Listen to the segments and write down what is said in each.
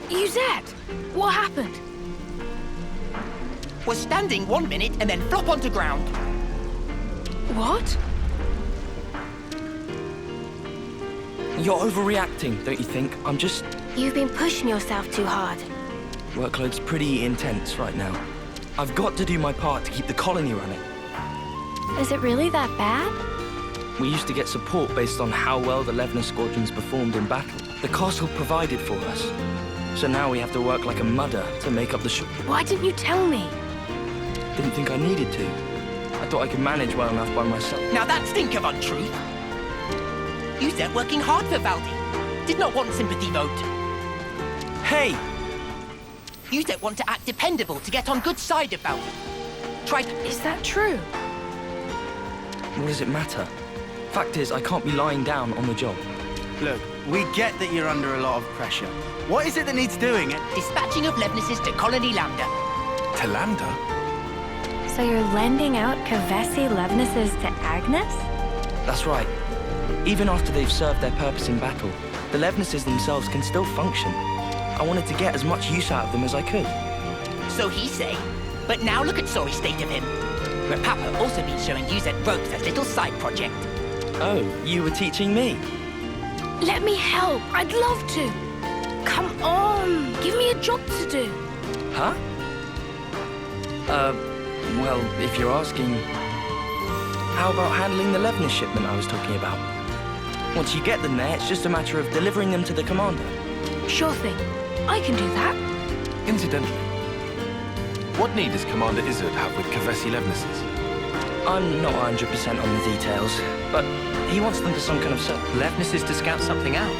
Yuzette, what happened? Was standing 1 minute and then flop onto ground. What? You're overreacting, don't you think? I'm just... You've been pushing yourself too hard. Workload's pretty intense right now. I've got to do my part to keep the colony running. Is it really that bad? We used to get support based on how well the Levner squadrons performed in battle. The castle provided for us. So now we have to work like a mudder to make up the Why didn't you tell me? Didn't think I needed to. I thought I could manage well enough by myself. Now that stink of untruth. You said working hard for Valdi. Did not want sympathy vote. Hey! You said want to act dependable to get on good side of Valdi. Tried... Is that true? What does it matter? Fact is, I can't be lying down on the job. Look, we get that you're under a lot of pressure. What is it that needs doing? Dispatching of Levnesses to Colony Lambda. To Lambda? So you're lending out Kavesi Levnesses to Agnes? That's right. Even after they've served their purpose in battle, the Levnesses themselves can still function. I wanted to get as much use out of them as I could. So he say. But now look at sorry state of him. Where Papa also been showing you that ropes as little side project. Oh, you were teaching me? Let me help. I'd love to. Come on. Give me a job to do. Huh? Well, if you're asking... How about handling the Levner shipment I was talking about? Once you get them there, it's just a matter of delivering them to the commander. Sure thing. I can do that. Incidentally, what need does Commander Izzard have with Kavesi Levnesses? I'm not 100% on the details, but he wants them for some kind of Levnesses to scout something out.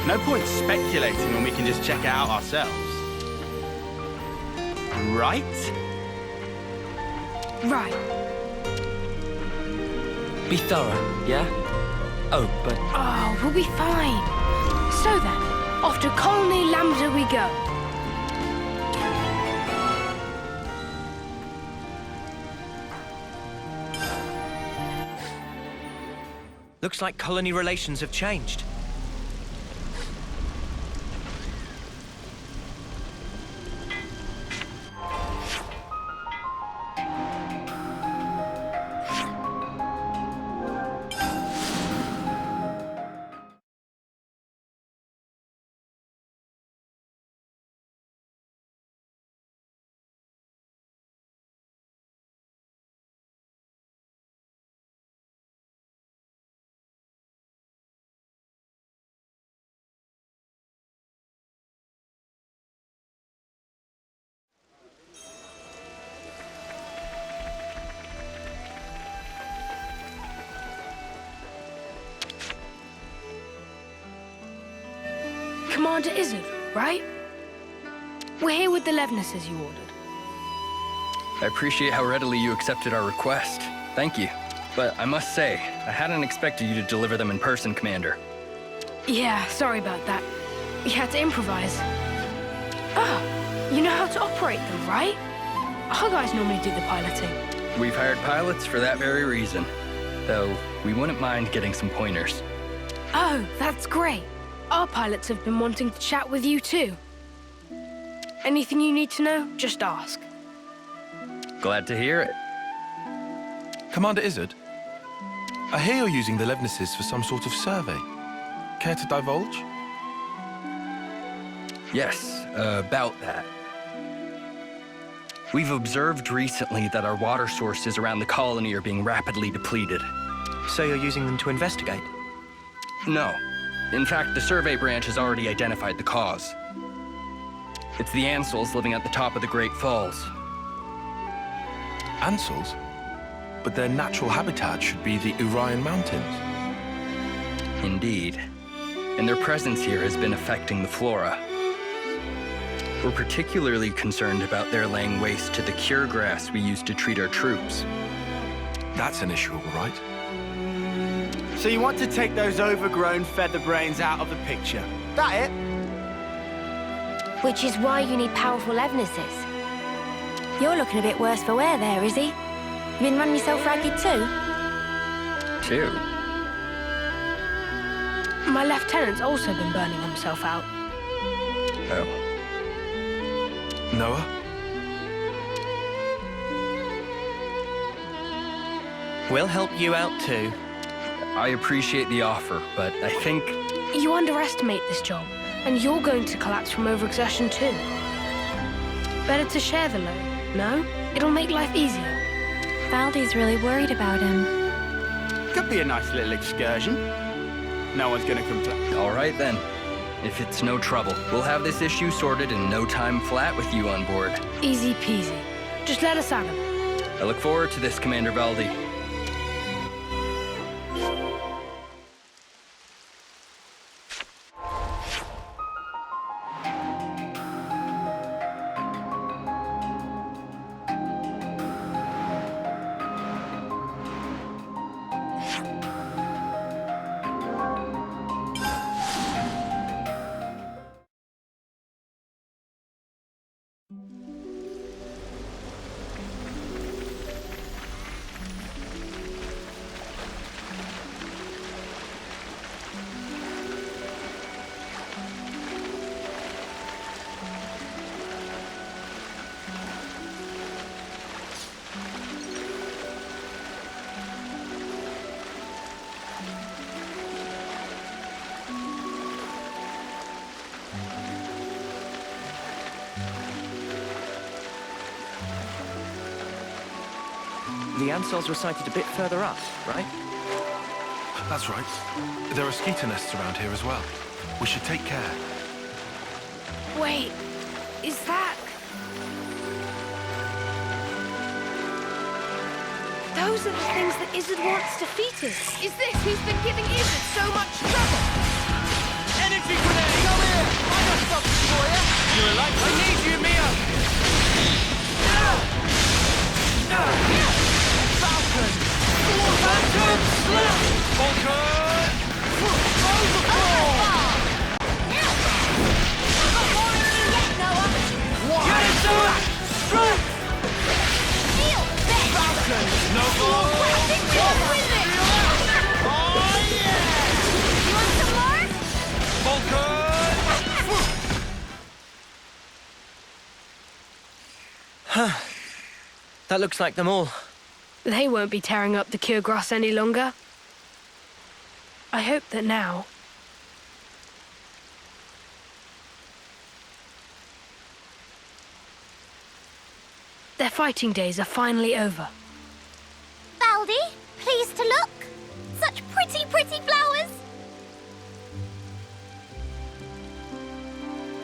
No point speculating when we can just check it out ourselves. Right? Right. Be thorough, yeah? Oh, but... Oh, we'll be fine. So then, off to Colony Lambda we go. Looks like colony relations have changed. Commander Izzard, right? We're here with the Levnesses you ordered. I appreciate how readily you accepted our request. Thank you. But I must say, I hadn't expected you to deliver them in person, Commander. Yeah, sorry about that. We had to improvise. Ah, you know how to operate them, right? Our guys normally do the piloting. We've hired pilots for that very reason. Though, we wouldn't mind getting some pointers. Oh, that's great. Our pilots have been wanting to chat with you too. Anything you need to know, just ask. Glad to hear it. Commander Izzard, I hear you're using the Levnesses for some sort of survey. Care to divulge? Yes, about that. We've observed recently that our water sources around the colony are being rapidly depleted. So you're using them to investigate? No. In fact, the survey branch has already identified the cause. It's the Ansels living at the top of the Great Falls. Ansels? But their natural habitat should be the Urian Mountains. Indeed. And their presence here has been affecting the flora. We're particularly concerned about their laying waste to the cure grass we use to treat our troops. That's an issue, all right. So you want to take those overgrown feather brains out of the picture? That it? Which is why you need powerful Levnesses. You're looking a bit worse for wear there, is he? You been running yourself ragged too? Two? My lieutenant's also been burning himself out. Oh. Noah? We'll help you out too. I appreciate the offer, but I think... You underestimate this job, and you're going to collapse from overexertion too. Better to share the load, no? It'll make life easier. Valdi's really worried about him. Could be a nice little excursion. No one's gonna complain. All right, then. If it's no trouble, we'll have this issue sorted in no time flat with you on board. Easy peasy. Just let us at him. I look forward to this, Commander Valdi. The Ansels were sighted a bit further up, right? That's right. There are skeeter nests around here as well. We should take care. Wait, is that... Those are the things that Izzard wants to feed us. Is this who's been giving Izzard so much trouble? Energy grenade! Come here! I got something for you! You're alive. I need you, Mia! Falcon! Falcon! Slap! Falcon! Overfall! Get it, Noah! Strike! Falcon! No goal! Oh, yeah! You want some more? Falcon! That looks like them all. They won't be tearing up the cure grass any longer. I hope that now... their fighting days are finally over. Valdi, pleased to look. Such pretty, pretty flowers.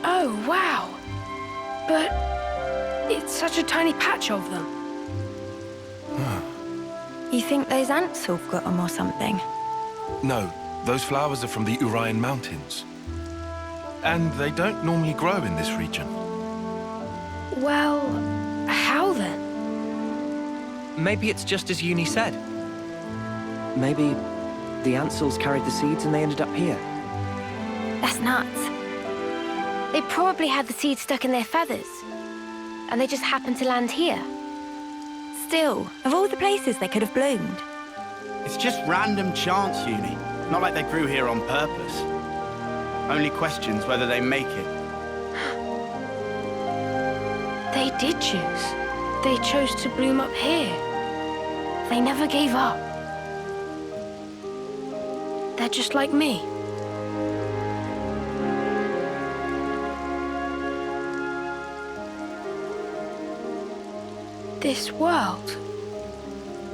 Oh, wow. But it's such a tiny patch of them. You think those ants have got them or something? No, those flowers are from the Urian Mountains. And they don't normally grow in this region. Well, how then? Maybe it's just as Uni said. Maybe the Ansels carried the seeds and they ended up here. That's nuts. They probably had the seeds stuck in their feathers. And they just happened to land here. Still, of all the places they could have bloomed. It's just random chance, Uni. Not like they grew here on purpose. Only questions whether they make it. They did choose. They chose to bloom up here. They never gave up. They're just like me. This world,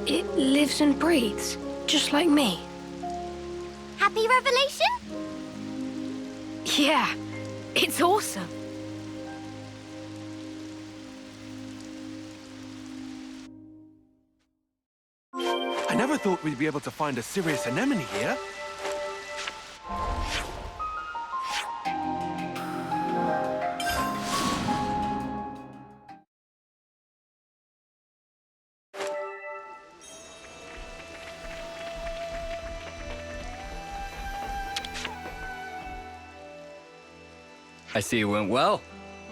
it lives and breathes, just like me. Happy revelation? Yeah, it's awesome. I never thought we'd be able to find a serious anemone here. I see it went well.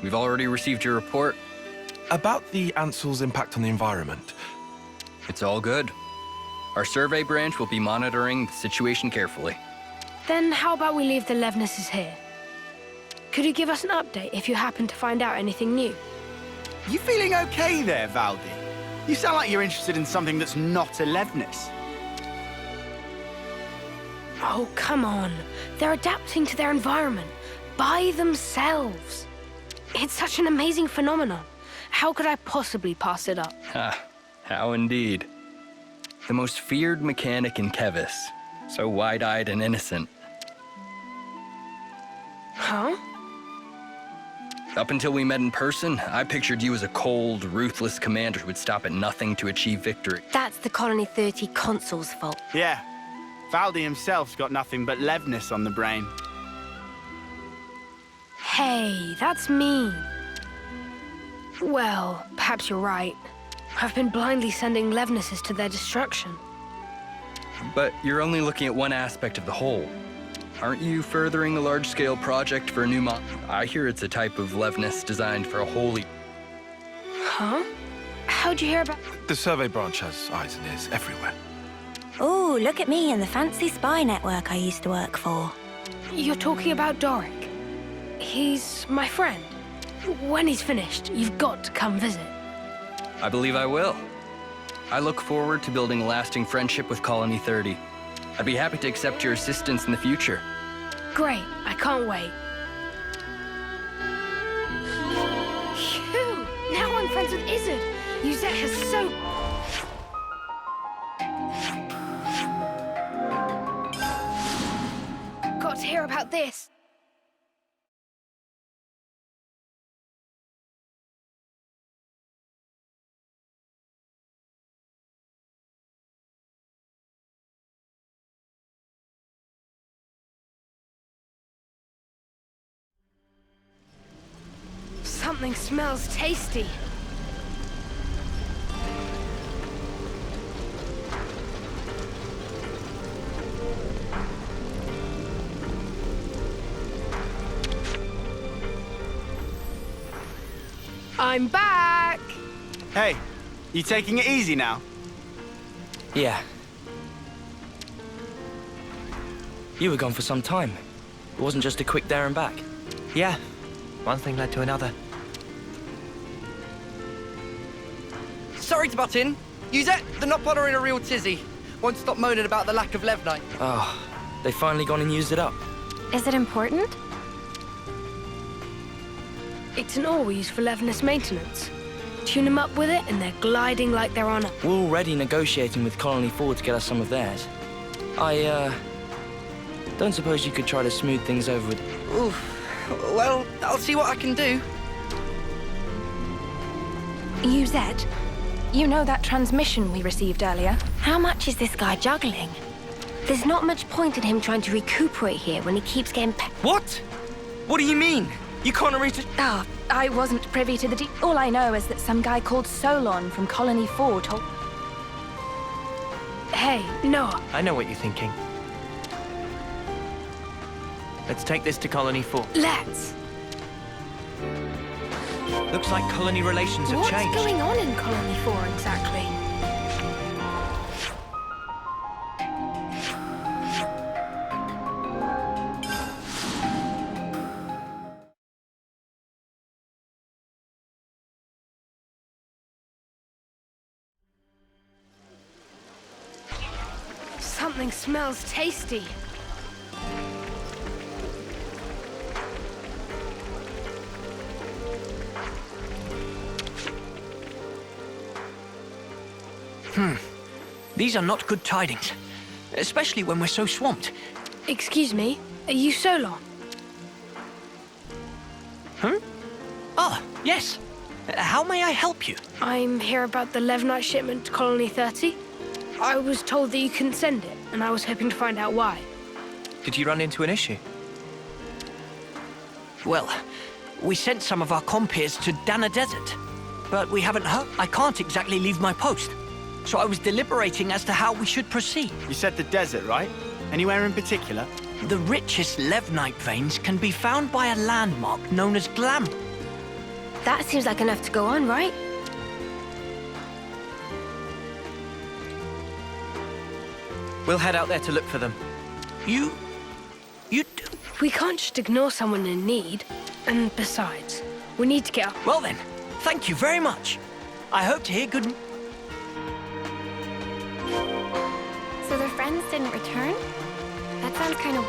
We've already received your report. About the Ansel's impact on the environment. It's all good. Our survey branch will be monitoring the situation carefully. Then how about we leave the Levnesses here? Could you give us an update if you happen to find out anything new? You feeling okay there, Valdi? You sound like you're interested in something that's not Elevnis. Oh, come on. They're adapting to their environment by themselves. It's such an amazing phenomenon. How could I possibly pass it up? Ha, how indeed. The most feared mechanic in Kevis. So wide-eyed and innocent. Huh? Up until we met in person, I pictured you as a cold, ruthless commander who would stop at nothing to achieve victory. That's the Colony 30 consul's fault. Yeah. Valdi himself's got nothing but Levnis on the brain. Hey, that's mean. Well, perhaps you're right. I've been blindly sending Levnises to their destruction. But you're only looking at one aspect of the whole. Aren't you furthering a large-scale project for a new mod? I hear it's a type of Levnis designed for a wholly... Huh? How'd you hear about... The survey branch has eyes and ears everywhere. Oh, look at me and the fancy spy network I used to work for. You're talking about Doric. He's my friend. When he's finished, you've got to come visit. I believe I will. I look forward to building a lasting friendship with Colony 30. I'd be happy to accept your assistance in the future. Great, I can't wait. Phew! Now I'm friends with Izzard. Yuzette has so... Got to hear about this. Something smells tasty. I'm back! Hey, you taking it easy now? Yeah. You were gone for some time. It wasn't just a quick there and back. Yeah, one thing led to another. Sorry to butt in. Yuzette, the Nopod are in a real tizzy. Won't stop moaning about the lack of Levnite. Oh, they've finally gone and used it up. Is it important? It's an ore we use for Levnis maintenance. Tune them up with it and they're gliding like they're on a... We're already negotiating with Colony 4 to get us some of theirs. I, don't suppose you could try to smooth things over with... Oof. Well, I'll see what I can do. Yuzette, you know that transmission we received earlier? How much is this guy juggling? There's not much point in him trying to recuperate here when he keeps getting What? What do you mean? You can't reach it? Ah, I wasn't privy to the all I know is that some guy called Solon from Colony 4 told... Hey, Noah. I know what you're thinking. Let's take this to Colony 4. Let's. Looks like colony relations have changed. What's going on in Colony 4 exactly? Something smells tasty. These are not good tidings, especially when we're so swamped. Excuse me, are you Solon? Ah, yes. How may I help you? I'm here about the Levnite shipment to Colony 30. I was told that you couldn't send it, and I was hoping to find out why. Did you run into an issue? Well, we sent some of our compeers to Dana Desert, but we haven't heard. I can't exactly leave my post, so I was deliberating as to how we should proceed. You said the desert, right? Anywhere in particular? The richest Levnite veins can be found by a landmark known as Glam. That seems like enough to go on, right? We'll head out there to look for them. You You do? We can't just ignore someone in need. And besides, we need to get up. Well then, thank you very much. I hope to hear good... So their friends didn't return? That sounds kind of...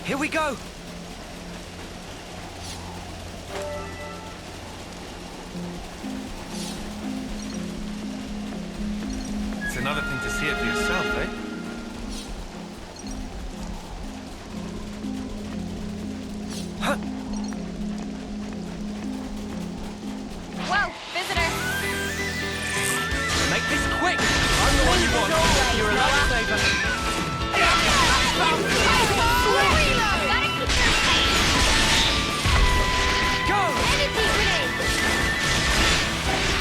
Here we go! It's another thing to see it for yourself, eh? Huh. Whoa, visitor! Make this quick! I'm the one you want. You're a lifesaver. Go!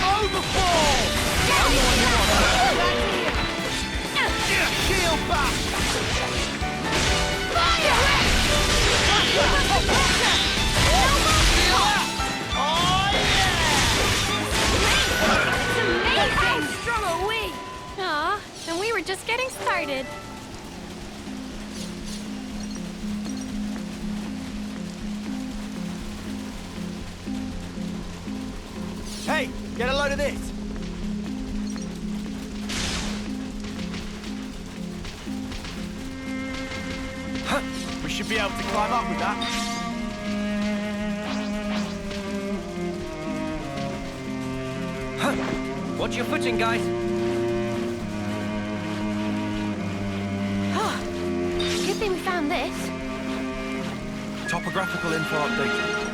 Overfall! I'm the one you want. Shield back! How strong are we? Aw, and we were just getting started. Hey, get a load of this. Huh. We should be able to climb up with that. Huh. Watch your footing, guys. Good thing we found this. Topographical info updated.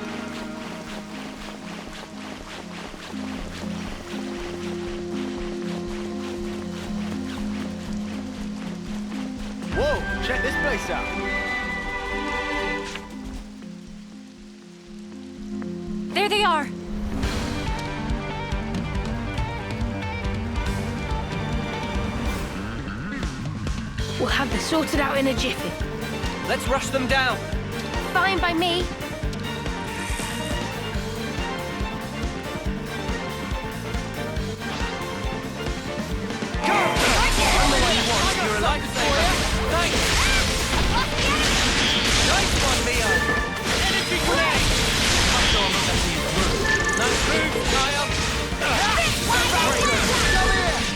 Whoa, check this place out. There they are. We'll have this sorted out in a jiffy. Let's rush them down. Fine by me. You're a lifesaver. Thanks. Nice one, Leo. Energy grenade. I'm sure I'm not letting you through. Nice move, Kyle. Come here.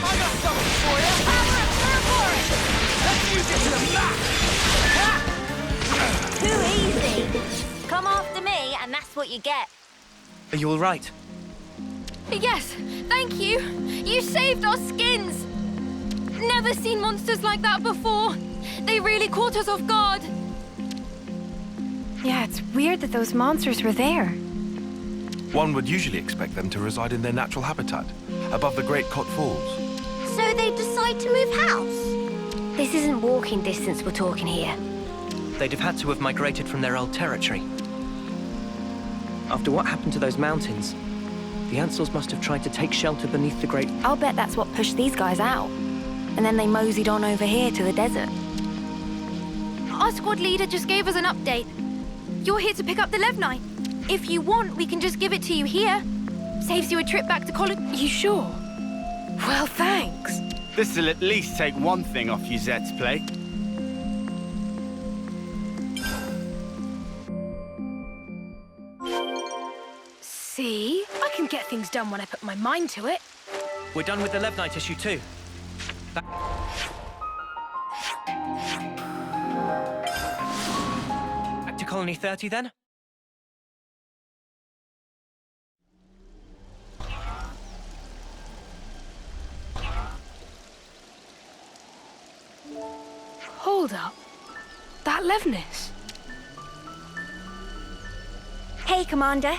I got something for you. Let's use it to the max. Too easy. Come after me, and that's what you get. Are you all right? Yes, thank you. You saved our skins. Never seen monsters like that before. They really caught us off guard. Yeah, it's weird that those monsters were there. One would usually expect them to reside in their natural habitat, above the Great Cot Falls. So they decide to move house? This isn't walking distance we're talking here. They'd have had to have migrated from their old territory. After what happened to those mountains, the Ansels must have tried to take shelter beneath the great... I'll bet that's what pushed these guys out. And then they moseyed on over here to the desert. Our squad leader just gave us an update. You're here to pick up the Levnite. If you want, we can just give it to you here. Saves you a trip back to college. You sure? Well, thanks. This'll at least take one thing off you Zed's plate. See? I can get things done when I put my mind to it. We're done with the Levnite issue too. Back to Colony 30 then? Hold up. That Levnis. Hey, Commander.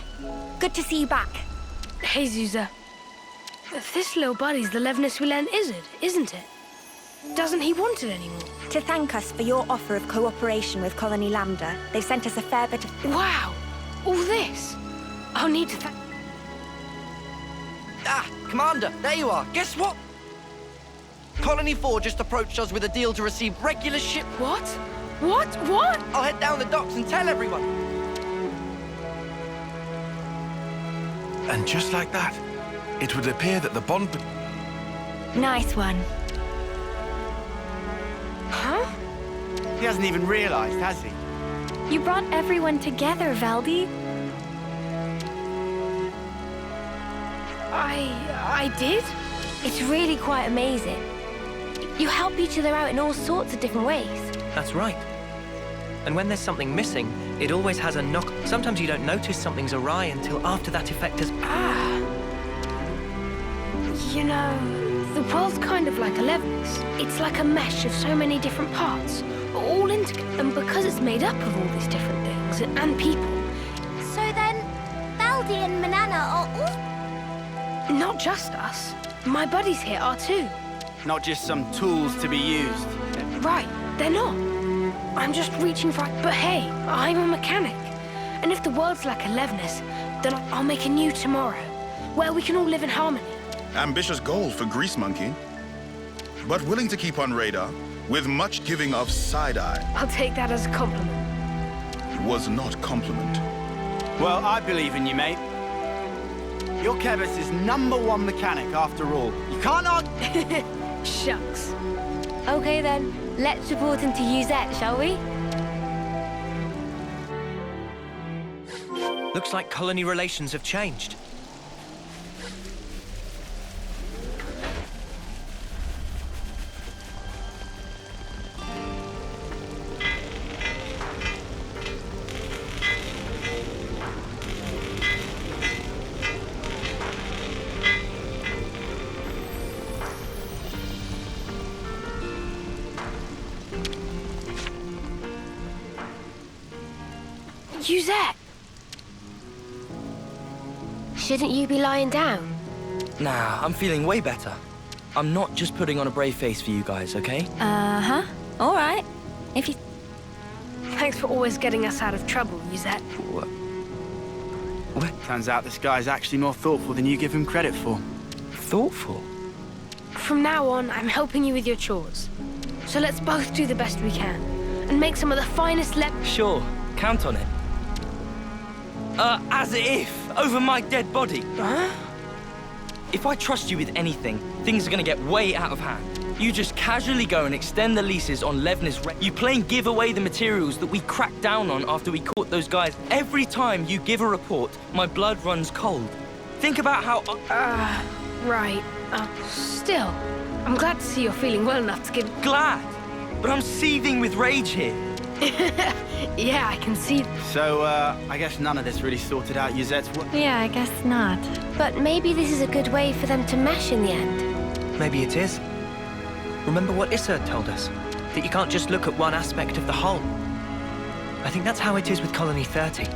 Good to see you back. Hey, Zuza. This little buddy's the Levnis we lent Izzard, isn't it? Doesn't he want it anymore? To thank us for your offer of cooperation with Colony Lambda, they've sent us a fair bit of... Wow! All this? I'll need to Ah, Commander, there you are. Guess what? Colony 4 just approached us with a deal to receive regular ship. What? What? What? I'll head down the docks and tell everyone. And just like that, it would appear that the bond... Nice one. Huh? He hasn't even realized, has he? You brought everyone together, Valdi. I did? It's really quite amazing. You help each other out in all sorts of different ways. That's right. And when there's something missing, it always has a knock. Sometimes you don't notice something's awry until after that effect has... Ah. You know, the world's kind of like a Levin's. It's like a mesh of so many different parts, all integrated. And because it's made up of all these different things and people... So then, Valdi and Manana are all... Not just us. My buddies here are too. Not just some tools to be used. Right, they're not. I'm just reaching for... But hey, I'm a mechanic. And if the world's like a Levin's, then I'll make a new tomorrow, where we can all live in harmony. Ambitious goal for Grease Monkey, but willing to keep on radar with much giving of side-eye. I'll take that as a compliment. Was not compliment. Well, I believe in you, mate. You're Kevis' #1 mechanic, after all. You can't argue. Shucks. Okay then, let's report into Uzette, shall we? Looks like colony relations have changed. Uzette! Shouldn't you be lying down? Nah, I'm feeling way better. I'm not just putting on a brave face for you guys, okay? Uh-huh. All right. If you... Thanks for always getting us out of trouble, Uzette. What? Turns out this guy's actually more thoughtful than you give him credit for. Thoughtful? From now on, I'm helping you with your chores. So let's both do the best we can, and make some of the finest Sure, count on it. As if, over my dead body. Huh? If I trust you with anything, things are gonna get way out of hand. You just casually go and extend the leases on Levna's... You plain give away the materials that we cracked down on after we caught those guys. Every time you give a report, my blood runs cold. Think about how... Right. Still, I'm glad to see you're feeling well enough to give... Glad, but I'm seething with rage here. Yeah, I can see... So, I guess none of this really sorted out Uzette's work. Yeah, I guess not. But maybe this is a good way for them to mesh in the end. Maybe it is. Remember what Issa told us? That you can't just look at one aspect of the whole. I think that's how it is with Colony 30.